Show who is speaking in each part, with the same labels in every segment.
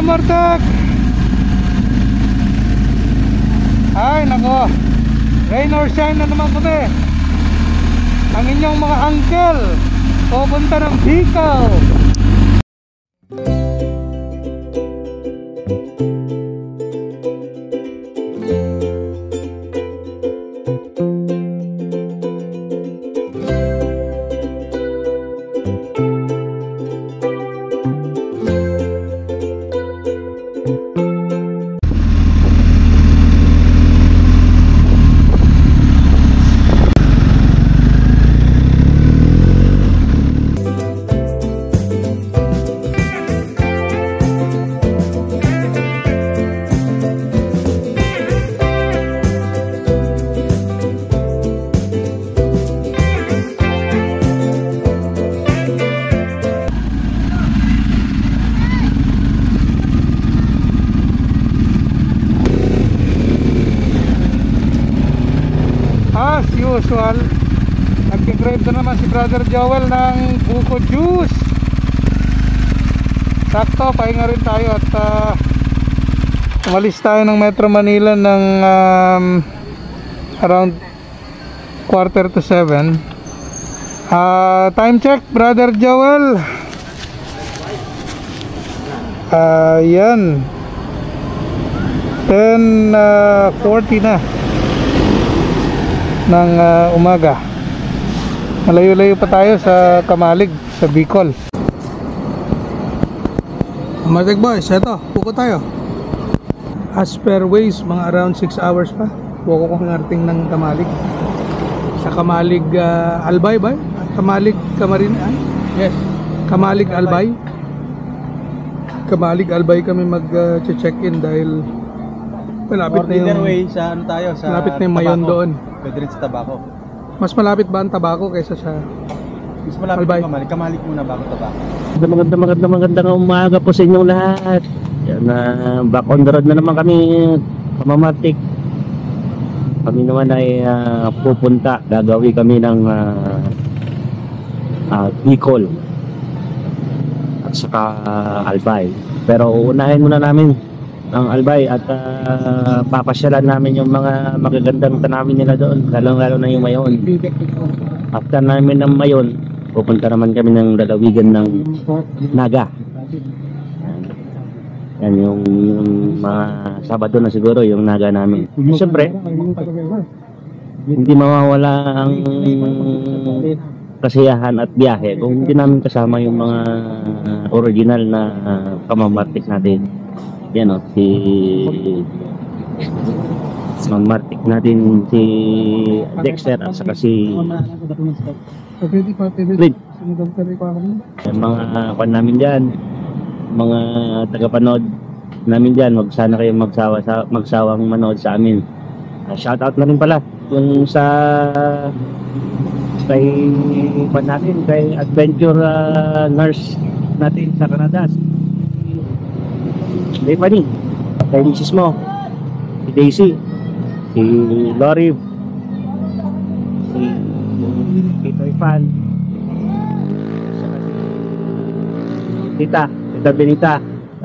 Speaker 1: Martek. Ay nako, rain or shine na naman kami. Ang inyong mga uncle pupunta ng Bicol. As usual, nag-grab na naman si Brother Joel ng buko juice. Sakto, pahinga rin tayo at umalis tayo ng Metro Manila ng around 6:45. Time check, Brother Joel. Yan 10:40 na ng umaga. Malayo-layo pa tayo sa Kamalig, sa Bicol. Matig boys, eto, puko tayo. As per ways, mga around 6 hours pa puko ko narating ng Kamalig. Sa Kamalig Albay ba? Kamalig Kamarin? Yes, Kamalig Albay. Kamalig Albay kami mag-check-in dahil malapit na yung
Speaker 2: way sa ano tayo sa
Speaker 1: malapit na yung Mayon doon.
Speaker 2: Pwede rin sa Tabaco.
Speaker 1: Mas malapit ba ang Tabaco kaysa sa
Speaker 2: Mas malapit
Speaker 1: Albay?
Speaker 2: Kamalig. Kamalig muna bago Tabaco.
Speaker 3: Magandang umaga po sa inyong lahat. Yan, back on the road na naman kami, Kamamatik. Kami naman ay pupunta, gagawin kami ng Bicol at saka Albay. Pero uunahin muna namin ang Albay at papasyalan namin yung mga magagandang tanawin nila doon, lalo na yung Mayon. After namin ng Mayon, pupunta naman kami ng lalawigan ng Naga. Yan yung mga Sabado na siguro yung Naga namin. Siyempre, hindi mawawala ang kasiyahan at biyahe kung hindi namin kasama yung mga original na Kamamatik natin. Yan o, si Mamartik natin, si Dexter at saka si Fred. Yung mga pan namin dyan, mga tagapanood namin dyan, wag sana kayong magsawang manood sa amin. Shoutout na rin pala yung sa kay pan natin, kay adventure nurse natin sa Canada, Stephanie, kay misis mo, si Daisy, si Lori, si Tito Ifan, Tita Benita.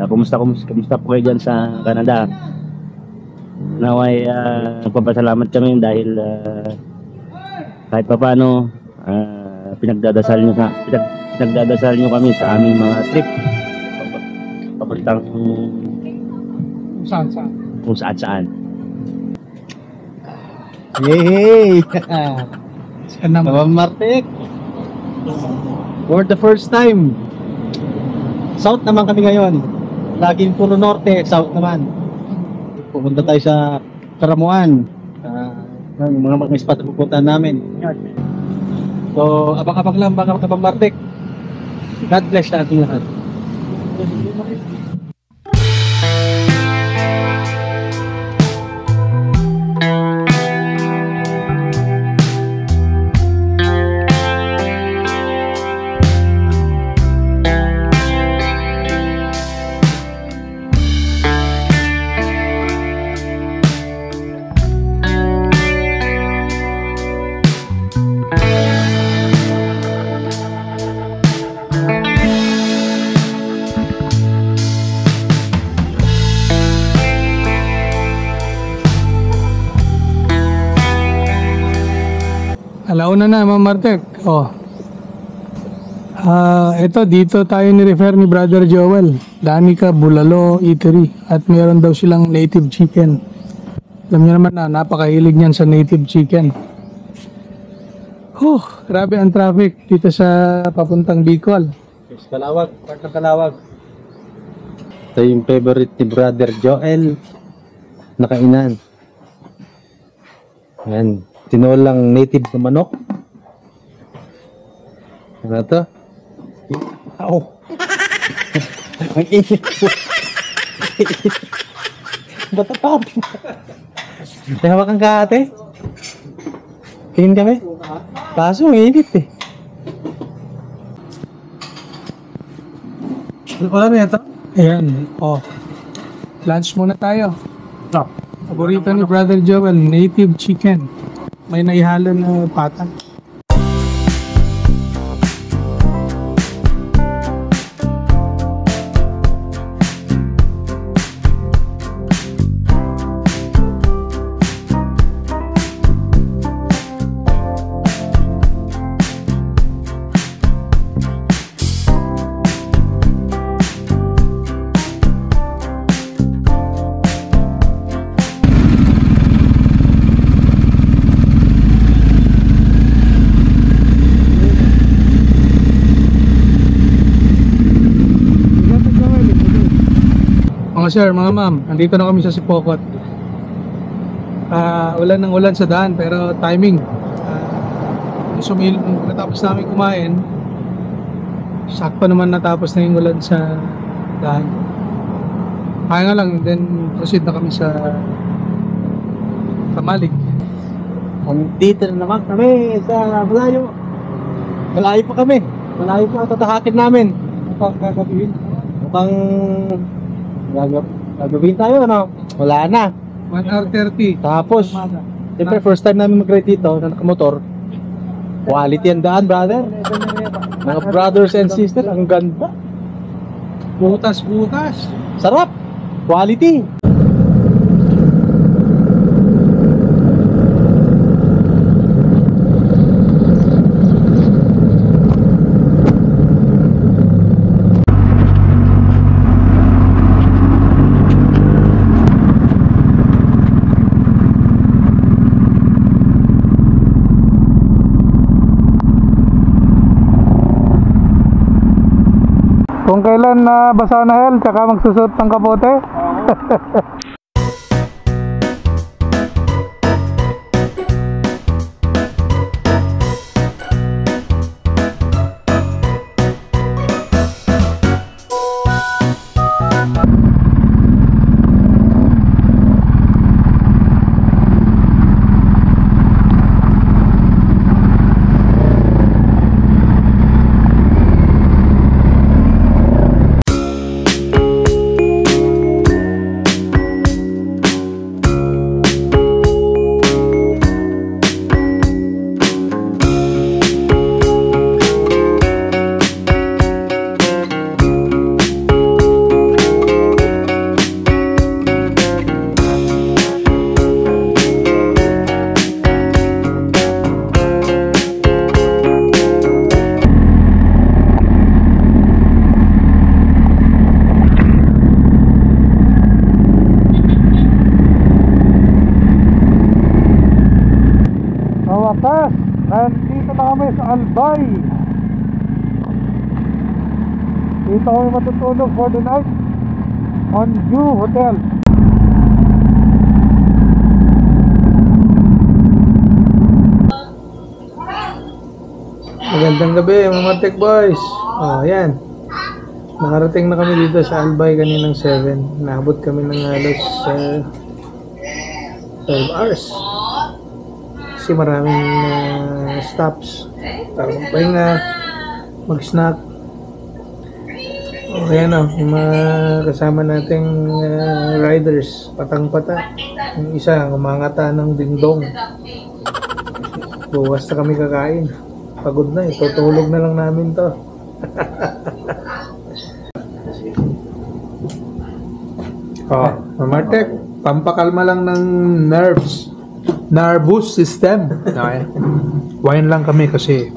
Speaker 3: Kumusta po kayo dyan sa Canada? Naway nagpapasalamat kami dahil kahit pa paano pinagdadasal nyo kami sa aming mga trip papuntang kung saan.
Speaker 2: Hey! Kamamatik! For the first time, South naman kami ngayon. Laging puro Norte, South naman. Pupunta tayo sa Karamuan. Yung mga spot na pupuntahan namin. So, abang-abang lang baka kapag Martek. God bless sa ating lahat.
Speaker 1: Alauna na, Ma'am Martek. Oh. Ito, dito tayo ni-refer ni Brother Joel. Danica Bulalo Eatery. At meron daw silang native chicken. Alam niyo naman na, napakahilig niyan sa native chicken. Grabe ang traffic dito sa papuntang Bicol.
Speaker 2: Yes, Kalawag, part ng Kalawag. Ito yung favorite ni Brother Joel na kainan. Ayan, tinolang native na manok. Ano to? Ang init po. Batapat. May hawakan ka ate? Tingin kami? Kaso ang init eh. Wala na ito?
Speaker 1: Ayan, oh. Lunch muna tayo. Paborito ni Brother Joel, native chicken. May naihalo na pata. Mga sir, mga ma'am, nandito na kami sa Sipokot. Ulan ng ulan sa daan pero timing. Natapos namin kumain. Sakto naman natapos na yung ulan sa daan. Kaya nga lang, then proceed na kami sa Tamalig.
Speaker 2: Dito na naman kami sa malayo. Malayo pa kami. Malayo pa ang tatahakin namin. Mukhang gagawin. Mukhang gagawin tayo, ano? Wala na.
Speaker 1: 1 hour 30.
Speaker 2: Tapos, siyempre first time namin mag-ride dito na nakamotor. Quality ang daan, brother. Mga brothers and sisters, ang ganda.
Speaker 1: Butas.
Speaker 2: Sarap. Quality.
Speaker 1: Kung kailan na basa na hell, tsaka magsusot ng kapote. Wakas, nandito na kami sa Albay. Dito kami matutulog for the night on View Hotel. Magandang gabi mga Martek Boys. Yan. Nakarating na kami dito sa Albay kaninang 7. Naabot kami ng halos 12 hours. Kasi maraming stops. Para magpahinga, mag-snack. Ayan o, yung mga kasama nating riders, patang-pata. Yung isa, umangata ng dingdong. Bukas na kami kakain. Pagod na, tutulog na lang namin to. Martek, pampakalma lang ng nervous system. Okay. Wine lang kami kasi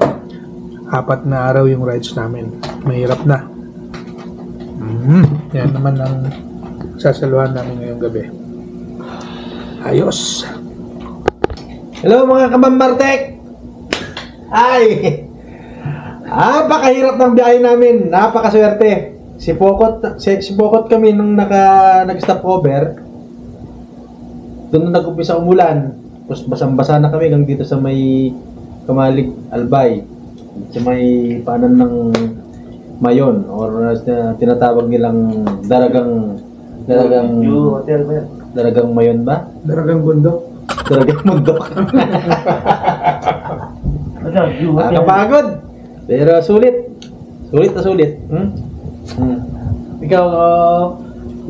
Speaker 1: 4 na araw yung rides namin. Mahirap na. Yan naman ang sasaluhan namin ngayong gabi. Ayos.
Speaker 2: Hello mga kamambartek! Ay! Napakahirap ng biyahe namin. Napakaswerte. Si Pokot kami nung nag-stop over. Doon na nag-umpisa umulan. Tapos basang-basa na kami hanggang dito sa may Kamalig Albay. Sa may paanan ng Mayon or tinatawag nilang Daragang Mayon ba?
Speaker 1: Daragang bundok.
Speaker 2: Daragang bundok. Nakapagod. Pero sulit. Sulit na sulit. Ikaw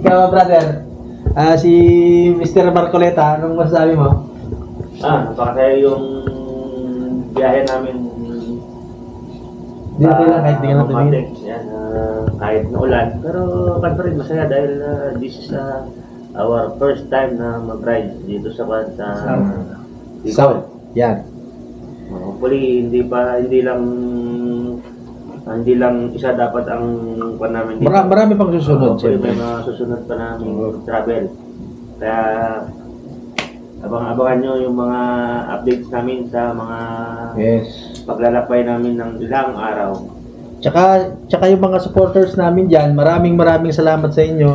Speaker 2: brother. Si Mr. Marcoleta, anong masasabi mo?
Speaker 3: Napakasaya yung biyahe namin.
Speaker 2: Hindi na kahit di ka na tumingin.
Speaker 3: Yan, kahit na ulan. Pero pa rin masaya dahil this is our first time na mag-ride dito sa
Speaker 2: South. Yan.
Speaker 3: Hopefully hindi lang isa dapat ang pan namin dito.
Speaker 2: Marami pang susunod.
Speaker 3: Hopefully may mga susunod pa namin travel. Kaya abangan nyo yung mga updates namin sa mga paglalakbay namin ng ilang araw.
Speaker 2: Tsaka yung mga supporters namin dyan, maraming salamat sa inyo.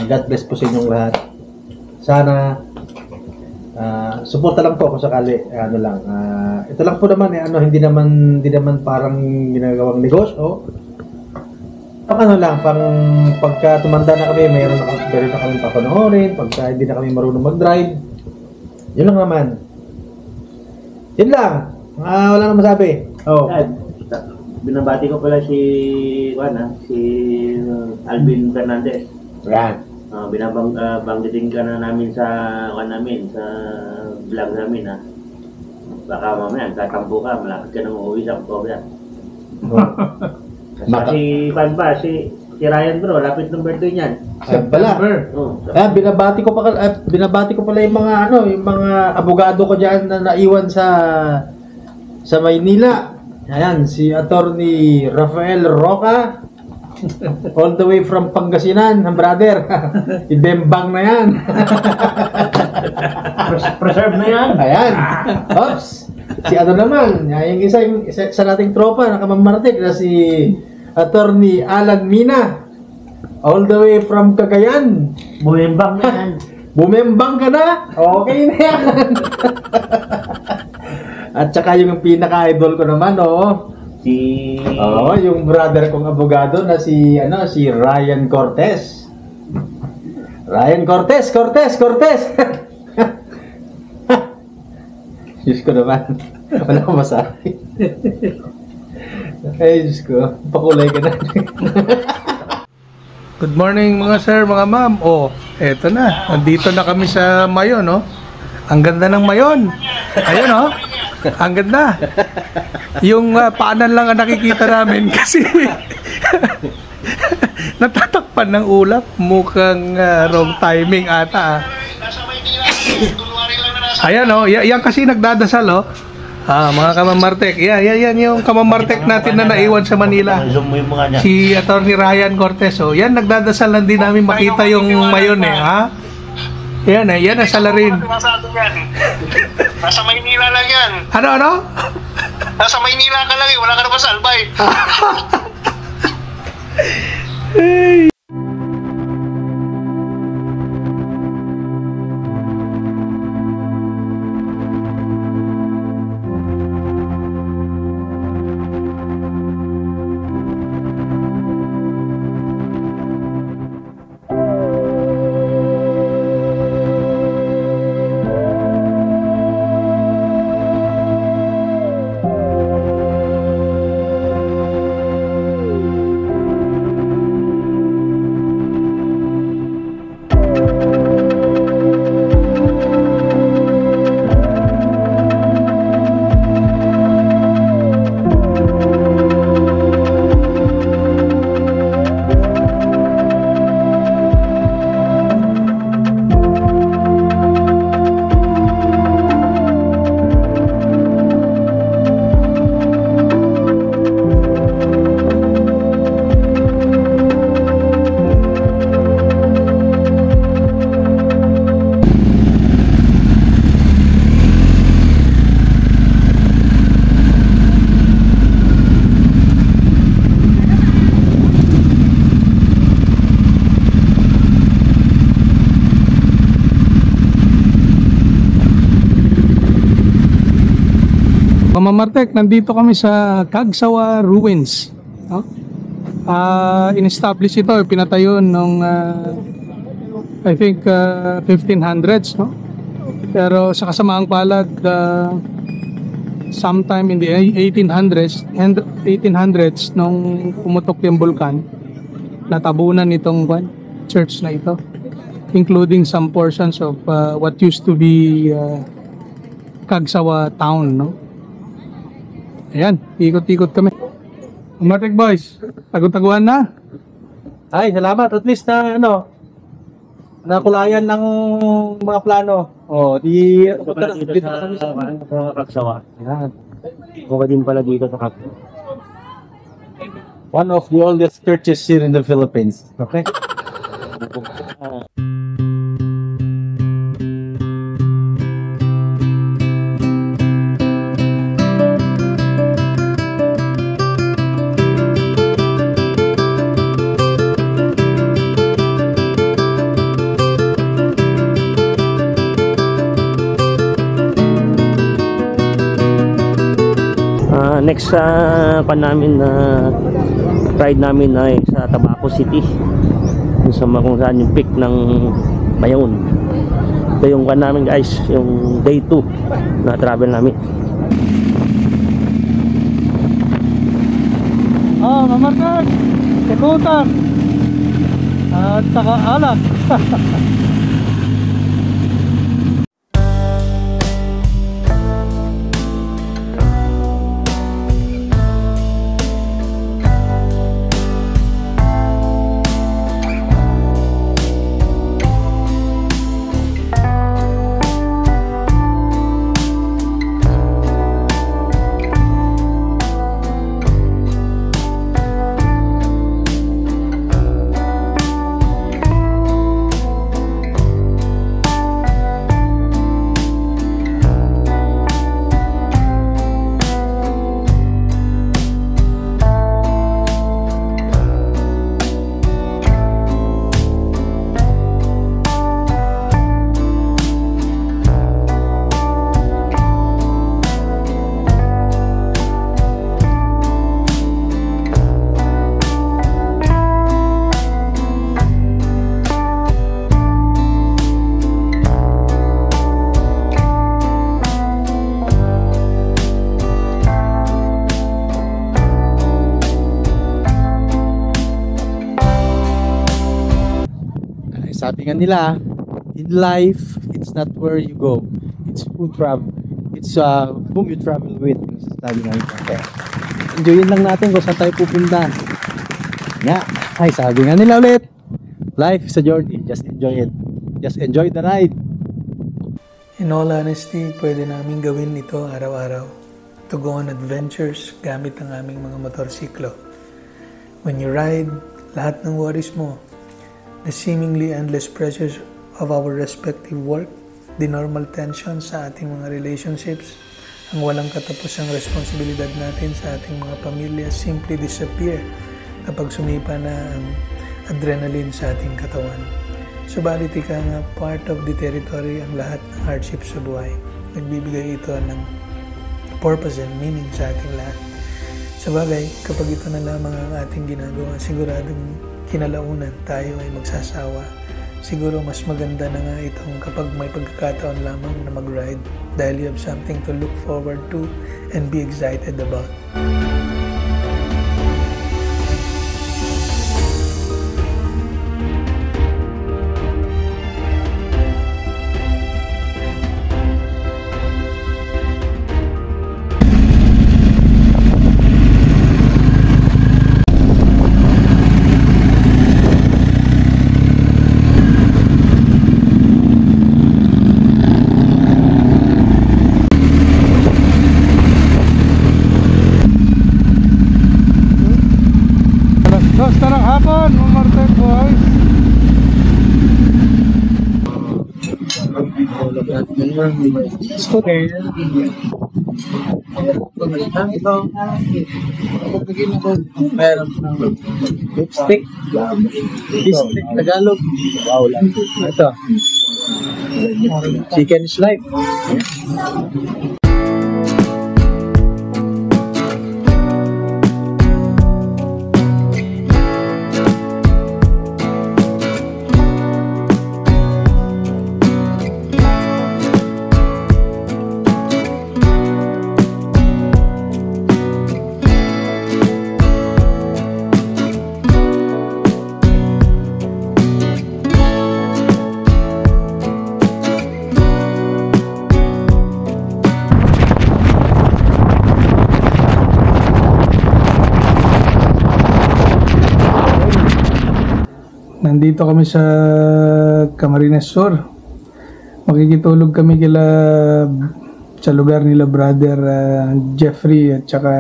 Speaker 2: God bless po sa inyong lahat. Sana suporta lang po kung sakali. Ito lang po naman hindi naman parang ginagawang negosyo. Pagka tumanda na kami, meron na kami papanoorin. Pagka hindi na kami marunong mag-drive, yun lang naman. Yun lang. Wala nang masabi.
Speaker 3: Binabati ko pala si Alvin Fernandez.
Speaker 2: Yan.
Speaker 3: Banggitin ka na namin sa sa vlog namin ha. Baka mamaya tatampo ka, malapit ka nang uuwi sa October. Si Ryan bro, lapit ng birthday niyan.
Speaker 2: Pala. Binabati ko pala yung mga abogado ko diyan na naiwan sa Maynila. Ayan, si Attorney Rafael Roca. All the way from Pangasinan, brother. Ibembang na yan.
Speaker 3: Preserve na yan.
Speaker 2: Ayan. Oops. Si naman, yung isa nating tropa na kamamartik na si Attorney Alan Mina. All the way from Cagayan.
Speaker 3: Bumembang na yan.
Speaker 2: Bumembang ka na? Okay na yan. At saka yung pinaka-idol ko naman, yung brother kong abogado na si Ryan Cortez. Ryan Cortez. Diyos ko naman. Wala akong masabi. Ay, Diyos ko. Pakulay ka na.
Speaker 1: Good morning mga sir, mga ma'am. Eto na. Nandito na kami sa Mayon, Ang ganda ng Mayon. Ayun, Ang ganda. Yung paanan lang ang nakikita namin kasi natatakpan ng ulap. Mukhang wrong timing ata. Ayan, yan kasi nagdadasal, mga kamamartek. Yan yung kamamartek natin na naiwan sa Manila. Si Attorney Ryan Cortez. Yan, nagdadasal lang din namin makita yung Mayon, Yan ang salarin.
Speaker 4: Nasa Maynila lang yan.
Speaker 1: Ano?
Speaker 4: Nasa Maynila ka lang wala ka naman sa Albay.
Speaker 1: Mama Martek, nandito kami sa Cagsawa Ruins. No? In-establish ito, pinatayo nung I think 1500s, no? Pero sa kasamaang palad, sometime in the 1800s nung pumutok yung bulkan, natabunan itong church na ito, including some portions of what used to be Cagsawa town, no? Ayan, ikot-ikot kami. Umatik boys, tagutaguan na.
Speaker 2: Ay, salamat. At least na nakulayan ng mga plano. Di
Speaker 3: Pala dito sa Cagsawa. Yan. Buka din pala dito sa Cagsawa.
Speaker 2: one of the oldest churches here in the Philippines. Okay?
Speaker 3: Next namin na ride namin ay sa Tabaco City, kung saan yung peak ng Mayon. Ito yung namin guys, yung day 2 na travel namin.
Speaker 1: Mamartek, ikutan at saka alak.
Speaker 2: Sabi nga nila, in life, it's not where you go. It's who travel. It's whom you travel with. Sabi nga nila. Okay. Enjoyin lang natin kung saan tayo pupunta. Ay, sabi nga nila ulit. Life is a journey. Just enjoy it. Just enjoy the ride.
Speaker 1: In all honesty, pwede namin gawin ito araw-araw. To go on adventures gamit ang aming mga motorsiklo. When you ride, lahat ng worries mo, the seemingly endless pressures of our respective work, the normal tension sa ating mga relationships, ang walang katapusang responsibilidad natin sa ating mga pamilya simply disappear kapag sumipa na ang adrenaline sa ating katawan. Subalit ika nga, part of the territory ang lahat ng hardships sa buhay. Nagbibigay ito ng purpose and meaning sa ating lahat. Sabagay, kapag ito na lamang ang ating ginagawa, siguradong kinalaunan tayo ay magsasawa. Siguro mas maganda na nga itong kapag may pagkakataon lamang na mag-ride dahil you have something to look forward to and be excited about. Basta ng hapon, Martek boys. Okay.
Speaker 2: Meron lipstick. Lipstick Tagalog. Wow lang. Ito. Chicken is life.
Speaker 1: nandito kami sa Camarines Sur. Makikitulog kami sa lugar nila brother Jeffrey at saka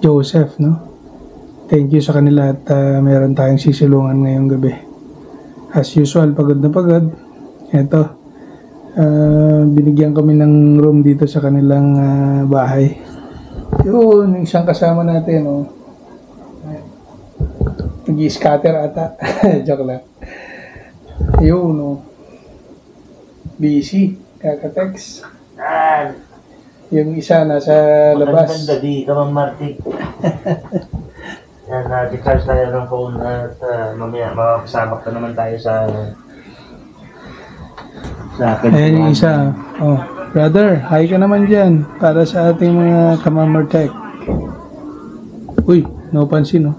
Speaker 1: Joseph, no? Thank you sa kanila at meron tayong sisilungan ngayong gabi. As usual, pagod na pagod. Ito, binigyan kami ng room dito sa kanilang bahay. Yun, isang kasama natin, oh. Nag-i-scatter ata. Joke lang. Yun, no. Busy. Kaka-text. Yung isa nasa labas.
Speaker 3: Maganda di, Kamang Martik. Yan, na-charge tayo ng phone at mamaya makakasabak na naman tayo sa
Speaker 1: Ayan yung isa. Oh, brother, hi ka naman dyan para sa ating mga Kamamartek. Uy, no pansin, no?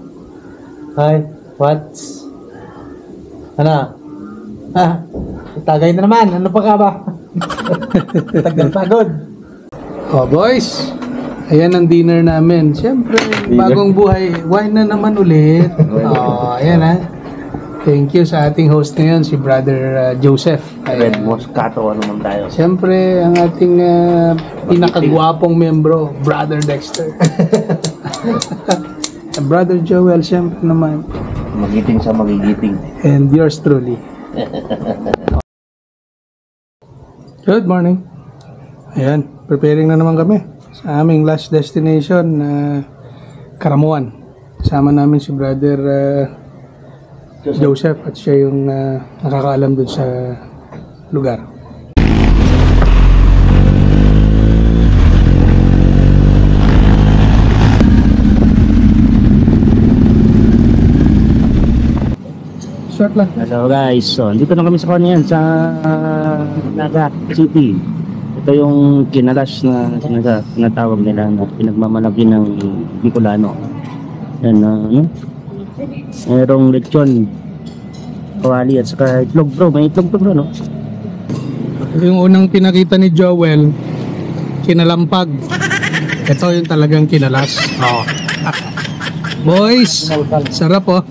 Speaker 2: Hi, what's? Ano? Tagay na naman. Ano pa ka ba? Tagal pagod.
Speaker 1: Oh, boys. Ayan ang dinner namin. Siyempre, bagong buhay. Wine na naman ulit. Oh, ayan ha. Thank you sa ating host ngayon, si Brother Joseph.
Speaker 3: Red Moscato, ano man tayo.
Speaker 1: Siyempre, ang ating pinakagwapong membro, Brother Dexter. Brother Joel, siyempre naman.
Speaker 3: Magiting sa magigiting.
Speaker 1: And yours truly. Good morning. Ayan, preparing na naman kami sa aming last destination na Karamuan. Kasama namin si Brother Joseph at siya yung nakakaalam dun sa lugar. Short lang.
Speaker 3: Hello guys, so dito na kami sa Konian sa Naga City. Ito yung kinalas na sinatawag nila na pinagmamalaki ng Bicolano. Yan ano? Merong lechon, kawali at saka itlog bro. May itlog to bro, no?
Speaker 1: Yung unang pinakita ni Joel, kinalampag. Ito yung talagang kinalas. Oh. Boys, sarap oh.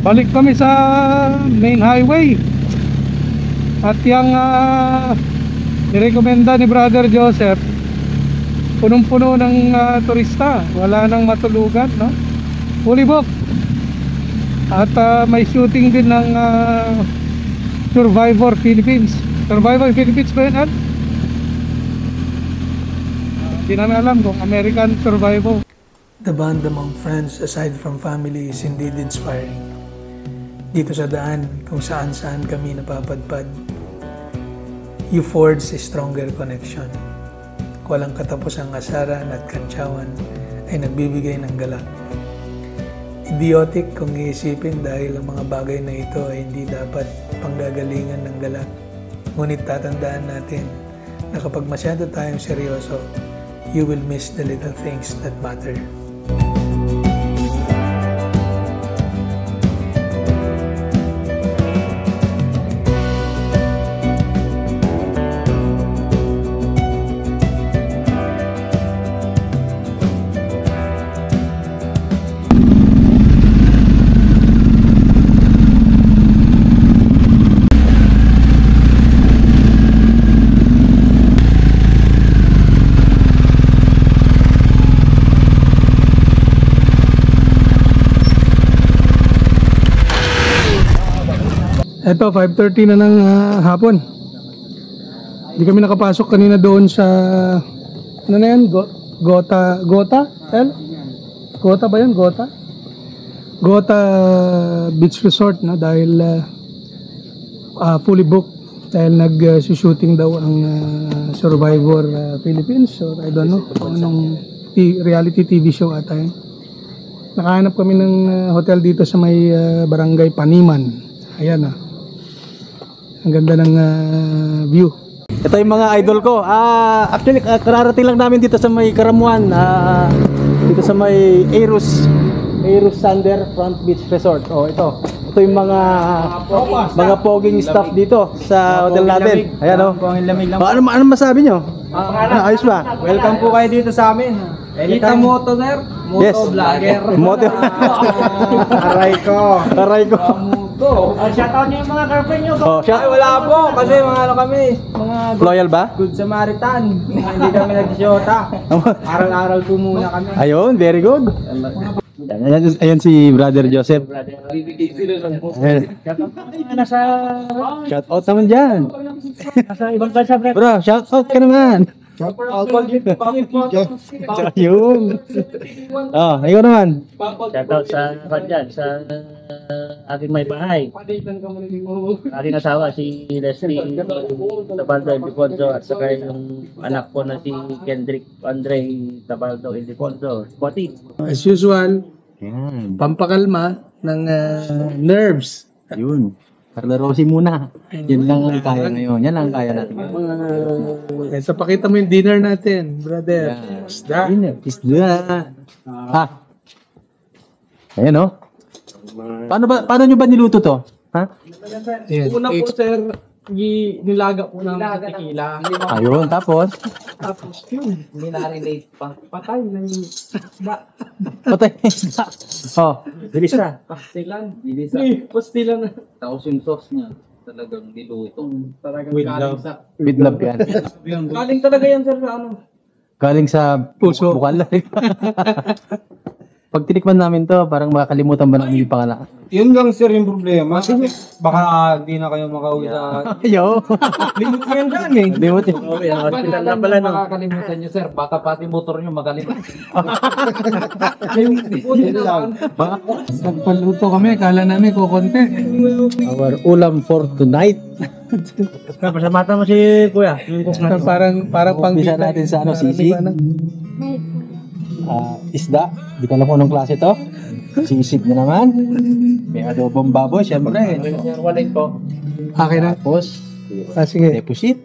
Speaker 1: Balik kami sa main highway. At yung nirekomenda ni Brother Joseph, punong-puno ng turista. Wala nang matulugan, no? Fully booked. At may shooting din ng Survivor Philippines. Survivor Philippines ba yun, Ad? Hindi namin alam kung American Survivor. The bond among friends aside from family is indeed inspiring. Dito sa daan, kung saan-saan kami napapadpad, you forge a stronger connection. Walang katapusang asaran at kantsawan ay nagbibigay ng galak. Idiotic kung iisipin dahil ang mga bagay na ito ay hindi dapat panggagalingan ng galak. Ngunit tatandaan natin na kapag masyado tayong seryoso, you will miss the little things that matter. Eto, 5:30 na ng hapon. Hindi kami nakapasok kanina doon sa ano na yan? Gota? El? Gota ba yan? Gota Beach Resort na dahil fully booked dahil nag-shooting daw ang Survivor Philippines, so I don't know kung anong reality TV show ata yun. Nakahanap kami ng hotel dito sa may barangay Paniman. Ayan ang ganda ng view.
Speaker 2: Ito yung mga idol ko. Actually, kararating lang namin dito sa may Karamuan. Dito sa may Eros Sander Front Beach Resort. Oh, ito. Ito yung mga poging staff dito sa hotel natin. Ayan, oh. Ano masabi nyo? Ayos ba?
Speaker 5: Welcome po kayo dito sa amin. Kita moto, sir. Moto
Speaker 2: Yes.
Speaker 5: vlogger.
Speaker 2: Moto.
Speaker 5: Aray ko. Moto.
Speaker 3: Shoutout niyo yung mga girlfriend niyo.
Speaker 2: Oh,
Speaker 5: Ay, wala po. Kasi mga ano kami. Mga
Speaker 2: loyal ba?
Speaker 5: good Samaritan. Hindi kami nag-shota. Aral-aral po muna kami.
Speaker 2: Ayun, very good. Ayan si Brother Joseph. Ayan.
Speaker 3: Nasa
Speaker 2: Shout out naman dyan.
Speaker 3: ibang bansa, pre.
Speaker 2: Bro, shout out ka naman. Ayun. Oh, ikaw naman.
Speaker 3: Shoutout sa kanyan, sa aking may bahay. Aking asawa si Leslie Tabaldo Ildefonso at saka yung anak ko na si Kendrick Andre Tabaldo Ildefonso. Spotty.
Speaker 1: As usual, pampakalma ng nerves.
Speaker 2: Ayun. Carla Rossi muna. Yan lang ang kaya ngayon. Yan lang ang kaya natin.
Speaker 1: So pakita mo yung dinner natin, brother. Isda.
Speaker 2: Isda. Ayan, oh. Paano nyo ba niluto to? Ha?
Speaker 1: Ayan.
Speaker 5: Una po, sir, nilaga po namin sa tequila.
Speaker 2: Ayun, tapos
Speaker 5: Tapos yun, hindi na-relate pa. Patay na yung isda.
Speaker 2: patay na isda. Oh.
Speaker 3: Bilis na.
Speaker 5: Pastilan. Pastilan na.
Speaker 6: Tapos yung sauce niya, talagang niluto.
Speaker 5: Talagang galing sa...
Speaker 2: With love yan.
Speaker 5: Galing talaga yan, sir, sa ano.
Speaker 2: Galing sa
Speaker 1: Puso.
Speaker 2: bukal. Pag tinikman namin to, parang makakalimutan ba namin yung pangalan?
Speaker 5: Yun lang, sir, yung problema. Baka di na kayo makauwi sa...
Speaker 2: Ayo.
Speaker 5: Limot ko yan dyan, eh.
Speaker 2: Limot yun.
Speaker 3: Hospital na pala, no?
Speaker 6: Makakalimutan nyo, sir. Baka pati motor nyo makalimutan.
Speaker 1: Nagpaluto kami, kala namin kukonti.
Speaker 2: Our ulam for tonight.
Speaker 3: Pasamata mo si Kuya.
Speaker 1: Parang pang
Speaker 2: Umpisa natin sa ano, sisig. Isda. Di ko alam kung anong klase to. Sisig na naman. May adobong baboy, syempre.
Speaker 6: Sir, wallet po.
Speaker 1: Akin na.
Speaker 2: Tapos,
Speaker 1: Sige.
Speaker 2: deposit.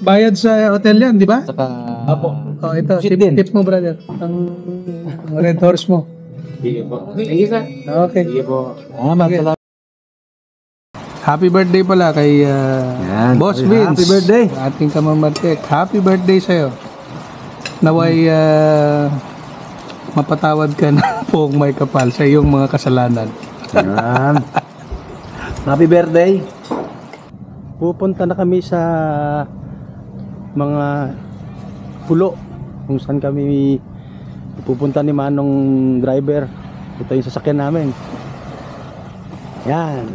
Speaker 1: Bayad sa hotel yan, di ba?
Speaker 2: Saka,
Speaker 1: Oh, ito.
Speaker 2: Deposit
Speaker 1: Tip,
Speaker 2: din.
Speaker 1: tip mo, brother. Ang red horse mo.
Speaker 6: Sige po.
Speaker 5: Sige, sir.
Speaker 1: Okay.
Speaker 6: Sige po.
Speaker 2: salamat.
Speaker 1: Happy birthday pala kay Boss Vince.
Speaker 2: Happy birthday.
Speaker 1: Ating kamamartek. Happy birthday sa'yo. Naway mapatawad ka na po may kapal sa iyong mga kasalanan.
Speaker 2: Yan. Happy birthday. Pupunta na kami sa mga pulo kung saan kami pupunta ni Manong driver. Ito yung sasakyan namin. Yan.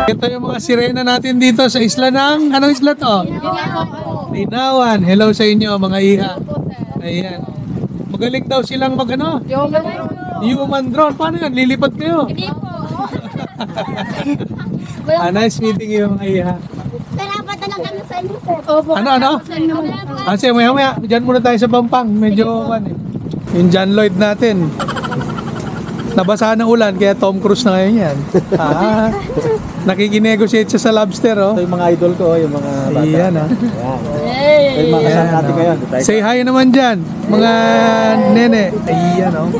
Speaker 1: Ito yung mga sirena natin dito sa isla ng, anong isla to? Linawan. Hello sa inyo mga iha. Ayan. Magaling daw silang mag ano? Human drone. Paano yan? Lilipad kayo?
Speaker 7: Hindi po.
Speaker 1: Nice meeting you mga iha.
Speaker 7: Pinapadala kami sa inyo, sir. Opo.
Speaker 1: Ano? Kasi maya dyan muna tayo sa Bampang. Medyo yung John Lloyd natin. Nabasa ng ulan kaya Tom Cruise na ngayon yan. Nakikinegotiate siya sa lobster, oh.
Speaker 2: Ito yung mga idol ko, yung mga bata.
Speaker 1: Ayan, ah.
Speaker 2: Ito yung mga kasama natin ngayon.
Speaker 1: Say hi naman dyan, mga nene. Ayan, oh.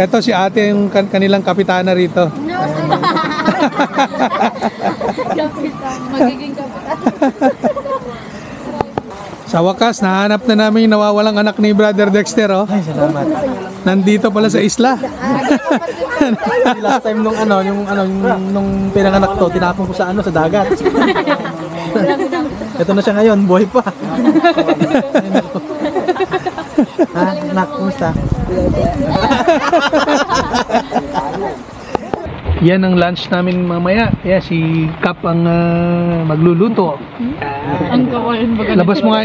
Speaker 1: Ito si ate yung kanilang kapitana rito.
Speaker 7: Kapitan. Magiging kapitan.
Speaker 1: Sa wakas, nahanap na namin yung nawawalang anak ni Brother Dexter, oh.
Speaker 2: Ay, salamat.
Speaker 1: Nandito pala sa isla.
Speaker 2: Last time nung pinanganak to, tinapon ko sa dagat. Ito na siya ngayon, buhay pa. Ha, anak, kumusta?
Speaker 1: Yan ang lunch namin mamaya. Kaya si Kap ang magluluto. Labas mo nga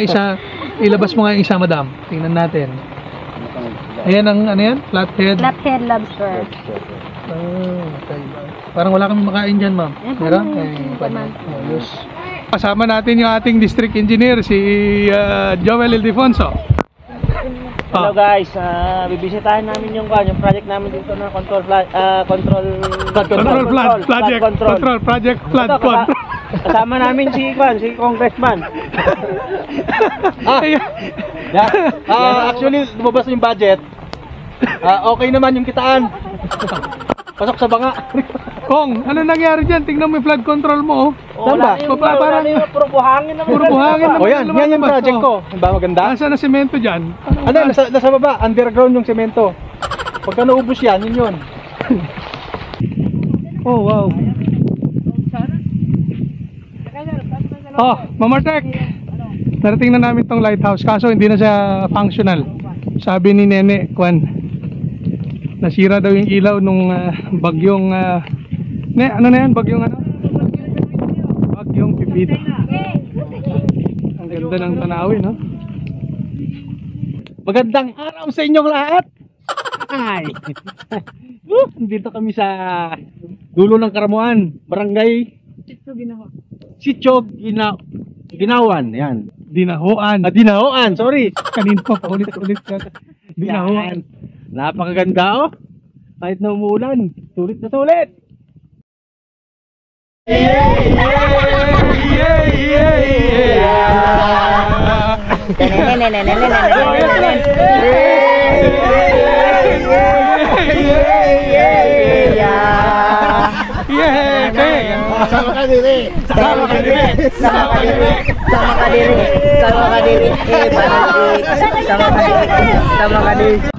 Speaker 1: ilabas mo nga yung isa, madam. Tingnan natin. Ayan ang ano yan? Flathead.
Speaker 7: Flathead lobster.
Speaker 1: Okay. Parang wala kami makain dyan, ma'am. Meron? Ayos. Kasama natin yung ating district engineer, si Joel Ildefonso.
Speaker 3: Hello guys, bibisitahin namin yung project namin dito na control
Speaker 1: project flood control.
Speaker 3: Kasama namin si Congressman.
Speaker 2: Actually, lumabas na yung budget. Okay naman yung kitaan. Pasok sa banga.
Speaker 1: Kong, ano nangyari dyan? Tingnan mo yung flood control mo, oh.
Speaker 2: Saan ba?
Speaker 3: Puro buhangin naman.
Speaker 1: Puro buhangin naman.
Speaker 2: O yan yung project ko. Ba maganda?
Speaker 1: Nasa na semento dyan?
Speaker 2: Ano, nasa baba, underground yung semento. Pagka naubos yan, yun.
Speaker 1: Oh, wow. Oh, Mamartek. Narating na namin tong lighthouse, kaso hindi na siya functional. Sabi ni Nene, nasira daw yung ilaw nung bagyong ano na yan? Bagyong Pipito. Ang ganda ng tanawin, no?
Speaker 2: Magandang araw sa inyong lahat. Ay. Dito kami sa dulo ng Karamuan, Barangay Sitio Ginawan. Yan.
Speaker 1: Dinahoan.
Speaker 2: Dinahoan, sorry.
Speaker 1: Kanina pa ulit-ulit ka. Dinahoan.
Speaker 2: Napakaganda, oh. Kahit na umuulan, sulit na sulit.
Speaker 7: Sama ka diri. Sama ka diri. Sama ka diri. Sama ka diri. Sama ka diri. Sama ka diri. Sama ka diri.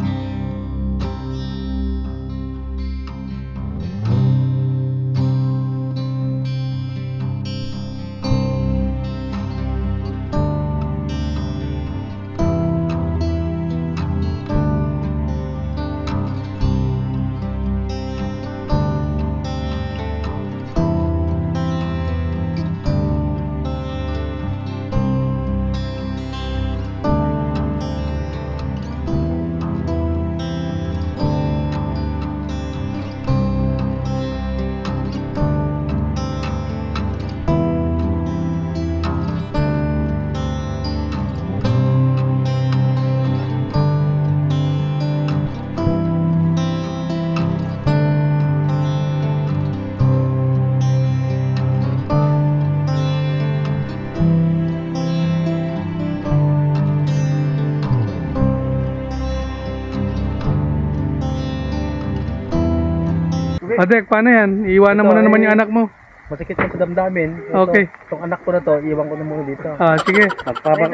Speaker 1: Adek, paano yan? Iiwanan mo na naman yung anak mo.
Speaker 2: Masakit yan sa damdamin.
Speaker 1: Okay.
Speaker 2: Itong anak ko na to, iwan ko na muna dito.
Speaker 1: Sige.
Speaker 2: Magpakabay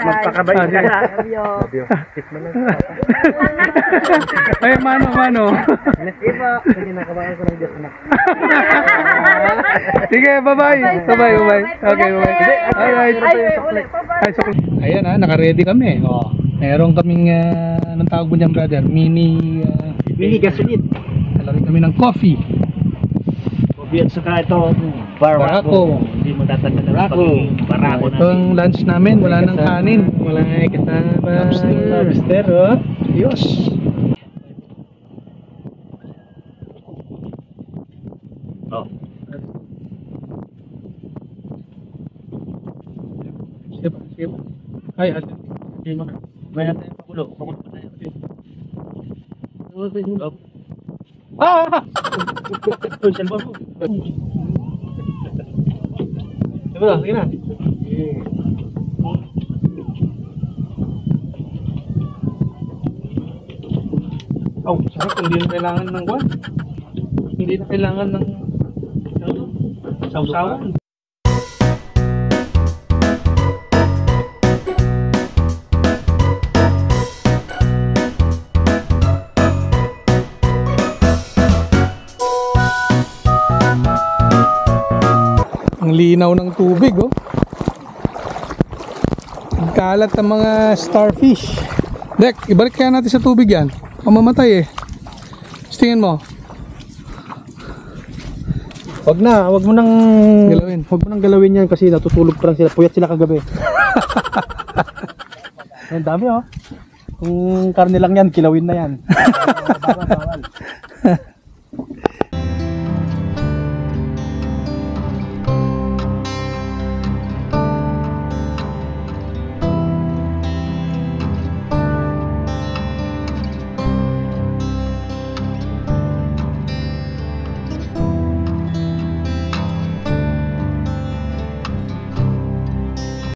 Speaker 2: ka
Speaker 1: sige.
Speaker 2: na. Kiss mo na.
Speaker 1: Ay, mano.
Speaker 2: Sige, nakabahan ko ng Diyos, anak.
Speaker 1: Sige, bye-bye. Bye-bye. Okay, bye-bye. Alright. Ay, so, ayan ha, naka-ready kami. Meron kaming, anong tawag mo dyan, brother? Mini
Speaker 2: gasoline.
Speaker 1: Lalagyan kami ng coffee.
Speaker 3: At saka ito, barako. Hindi mo tatanggal ng pagiging barako
Speaker 1: Ito ang lunch namin, wala nang kanin.
Speaker 2: Wala na kasama.
Speaker 1: Lobster, oh. Diyos.
Speaker 3: Oh.
Speaker 1: Sip. Ay, ate.
Speaker 3: May natin pakulo. Pakulo pa tayo. Cellphone mo.
Speaker 2: Sige na.
Speaker 1: Sarap, hindi na kailangan ng kwan. Hindi na kailangan ng sausawan. Ang linaw ng tubig, oh. Ang kalat ng mga starfish. Dek, ibalik kaya natin sa tubig yan. Mamamatay eh. Tingin mo.
Speaker 2: Wag mo nang
Speaker 1: Galawin.
Speaker 2: Wag mo nang galawin yan kasi natutulog pa lang sila. Puyat sila kagabi. Ang dami oh. Kung karne lang yan, kilawin na yan. Bawal.